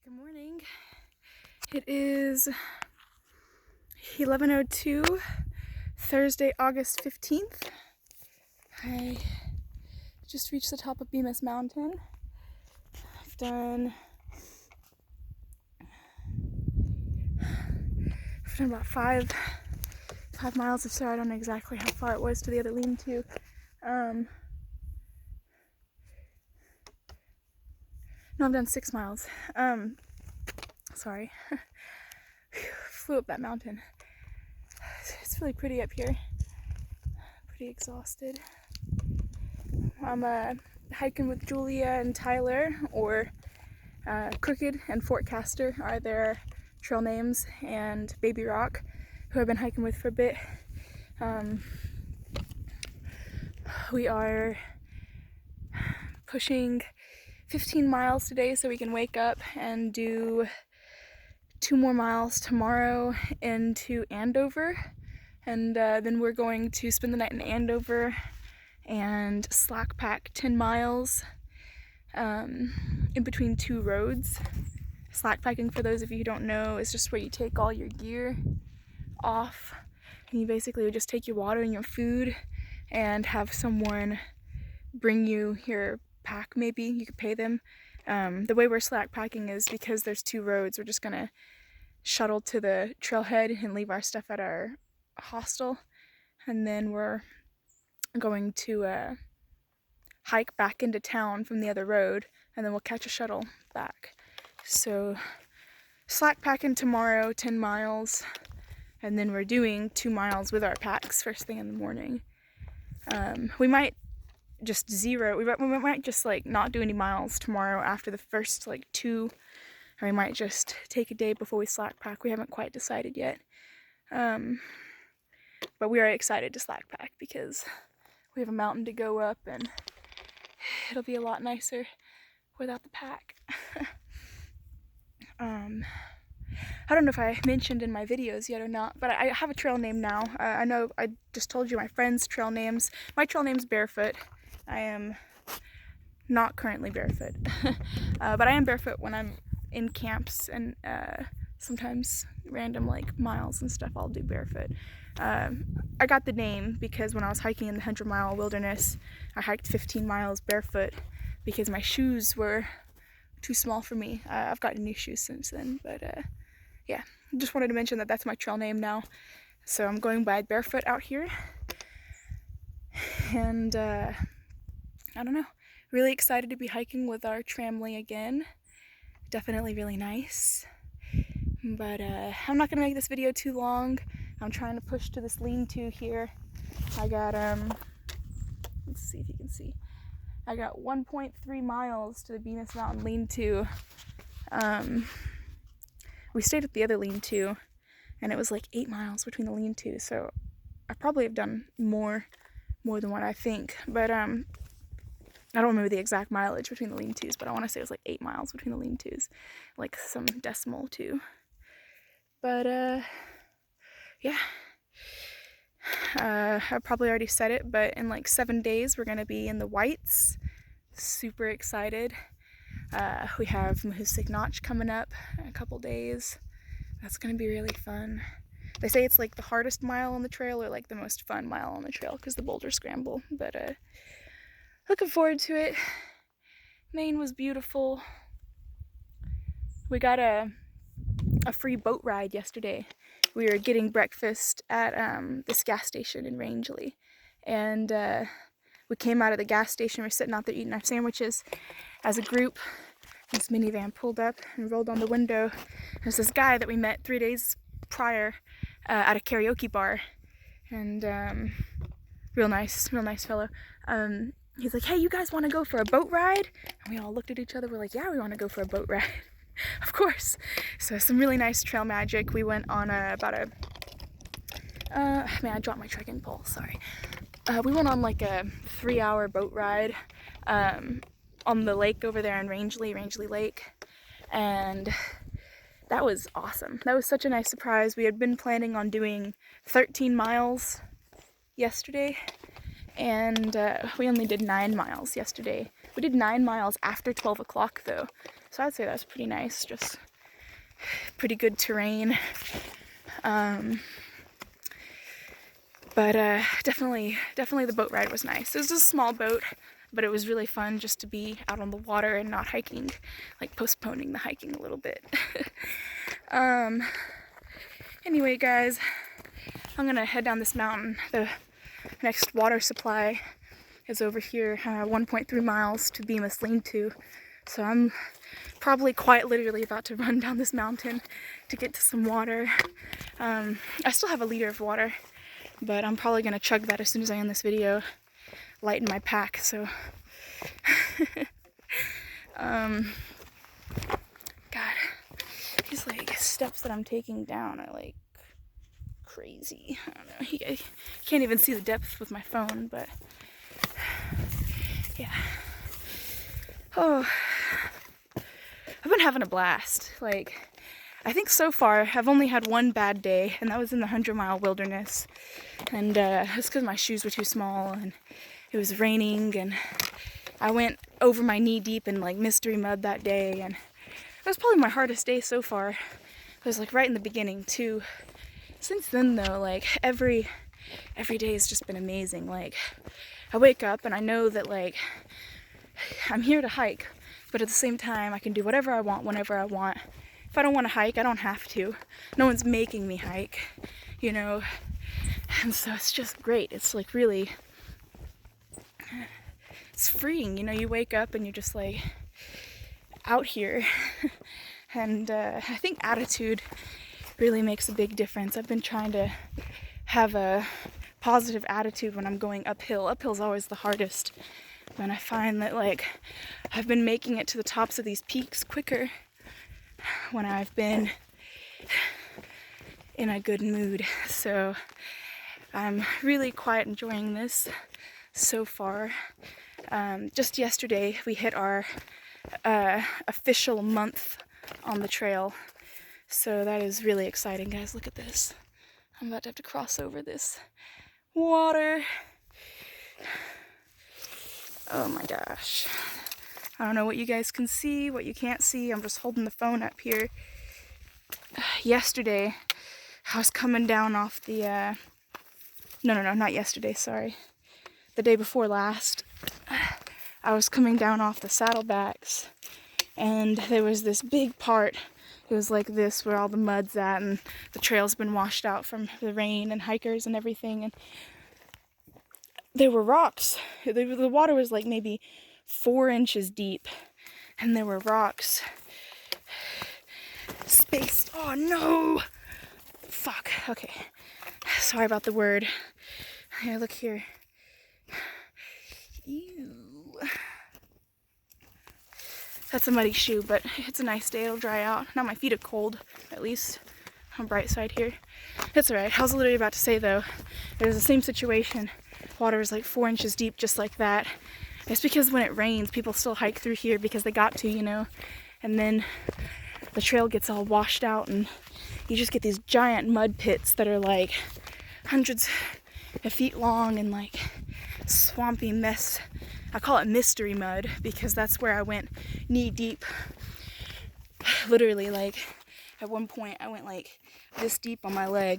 Good morning. It is 11:02, Thursday, August 15th. I just reached the top of Bemis Mountain. I've done about five miles or so. I don't know exactly how far it was to the other lean-to. No, I've done 6 miles. Sorry. Flew up that mountain. It's really pretty up here. Pretty exhausted. I'm hiking with Julia and Tyler, or Crooked and Fort Castor are their trail names, and Baby Rock, who I've been hiking with for a bit. We are pushing 15 miles today so we can wake up and do 2 more miles tomorrow into Andover, and then we're going to spend the night in Andover and slack pack 10 miles in between 2 roads. Slack packing, for those of you who don't know, is just where you take all your gear off and you basically would just take your water and your food and have someone bring you your pack. Maybe you could pay them. The way we're slack packing is because there's 2 roads. We're just gonna shuttle to the trailhead and leave our stuff at our hostel, and then we're going to hike back into town from the other road, and then we'll catch a shuttle back. So slack packing tomorrow 10 miles, and then we're doing 2 miles with our packs first thing in the morning. We might just we might just like not do any miles tomorrow after the first like 2, or we might just take a day before we slack pack. We haven't quite decided yet. But we are excited to slack pack because we have a mountain to go up and it'll be a lot nicer without the pack. I don't know if I mentioned in my videos yet or not, but I have a trail name now. I know I just told you my friends' trail names. My trail name's Barefoot. I am not currently barefoot, but I am barefoot when I'm in camps, and sometimes random like miles and stuff I'll do barefoot. I got the name because when I was hiking in the 100-mile wilderness, I hiked 15 miles barefoot because my shoes were too small for me. I've gotten new shoes since then, but yeah, just wanted to mention that that's my trail name now. So I'm going by Barefoot out here, and I don't know, really excited to be hiking with our tramley again. Definitely really nice, but I'm not gonna make this video too long. I'm trying to push to this lean-to here. I got let's see if you can see, I got 1.3 miles to the Bemis Mountain lean-to. We stayed at the other lean-to, and it was like 8 miles between the lean-to, so I probably have done more than what I think, but I don't remember the exact mileage between the lean-tos, but I want to say it was like 8 miles between the lean-tos, like some decimal too. But yeah, I probably already said it, but in like 7 days we're gonna be in the Whites. Super excited. We have Mahusik Notch coming up in a couple days. That's gonna be really fun. They say it's like the hardest mile on the trail, or like the most fun mile on the trail, because the boulders scramble, but looking forward to it. Maine was beautiful. We got a free boat ride yesterday. We were getting breakfast at this gas station in Rangeley, and we came out of the gas station. We're sitting out there eating our sandwiches as a group. This minivan pulled up and rolled on the window. There's this guy that we met 3 days prior at a karaoke bar, and real nice fellow. He's like, hey, you guys want to go for a boat ride? And we all looked at each other. We're like, yeah, we want to go for a boat ride. Of course. So some really nice trail magic. We went on about a man, I dropped my trekking pole, sorry. We went on like a 3-hour boat ride on the lake over there in Rangeley Lake, and that was awesome. That was such a nice surprise. We had been planning on doing 13 miles yesterday, and we only did 9 miles yesterday. We did 9 miles after 12 o'clock though, so I'd say that's pretty nice, just pretty good terrain. But definitely the boat ride was nice. It was a small boat, but it was really fun just to be out on the water and not hiking, like postponing the hiking a little bit. Anyway, guys, I'm gonna head down this mountain. The next water supply is over here, 1.3 miles to Bemis Lean-To. So I'm probably quite literally about to run down this mountain to get to some water. I still have a liter of water, but I'm probably gonna chug that as soon as I end this video, lighten my pack, so. God, these like steps that I'm taking down are like crazy. I don't know, I can't even see the depth with my phone, but yeah. Oh, I've been having a blast. Like, I think so far I've only had one bad day, and that was in the 100-mile wilderness. And it's because my shoes were too small, and it was raining, and I went over my knee deep in like mystery mud that day, and it was probably my hardest day so far. It was like right in the beginning too. Since then though, like every day has just been amazing. Like, I wake up and I know that like I'm here to hike, but at the same time I can do whatever I want whenever I want. If I don't want to hike, I don't have to. No one's making me hike, you know. And so it's just great. It's like really, it's freeing, you know. You wake up and you're just like out here. And I think attitude really makes a big difference. I've been trying to have a positive attitude when I'm going uphill. Uphill's always the hardest. And I find that like I've been making it to the tops of these peaks quicker when I've been in a good mood. So I'm really quite enjoying this so far. Just yesterday we hit our official month on the trail. So that is really exciting, guys. Look at this. I'm about to have to cross over this water. Oh my gosh. I don't know what you guys can see, what you can't see. I'm just holding the phone up here. Yesterday, I was coming down off the, no, not yesterday, sorry. The day before last, I was coming down off the saddlebacks, and there was this big part. It was like this, where all the mud's at, and the trail's been washed out from the rain and hikers and everything, and there were rocks. The water was like maybe 4 inches deep, and there were rocks spaced. Oh no! Fuck. Okay. Sorry about the word. Here, look here. Ew. That's a muddy shoe, but it's a nice day. It'll dry out. Now my feet are cold, at least on the bright side here. It's alright. I was literally about to say though, it was the same situation. Water was like 4 inches deep, just like that. It's because when it rains, people still hike through here because they got to, you know. And then the trail gets all washed out, and you just get these giant mud pits that are like hundreds of feet long and like swampy mess. I call it mystery mud because that's where I went knee deep. Literally, like at one point I went like this deep on my leg.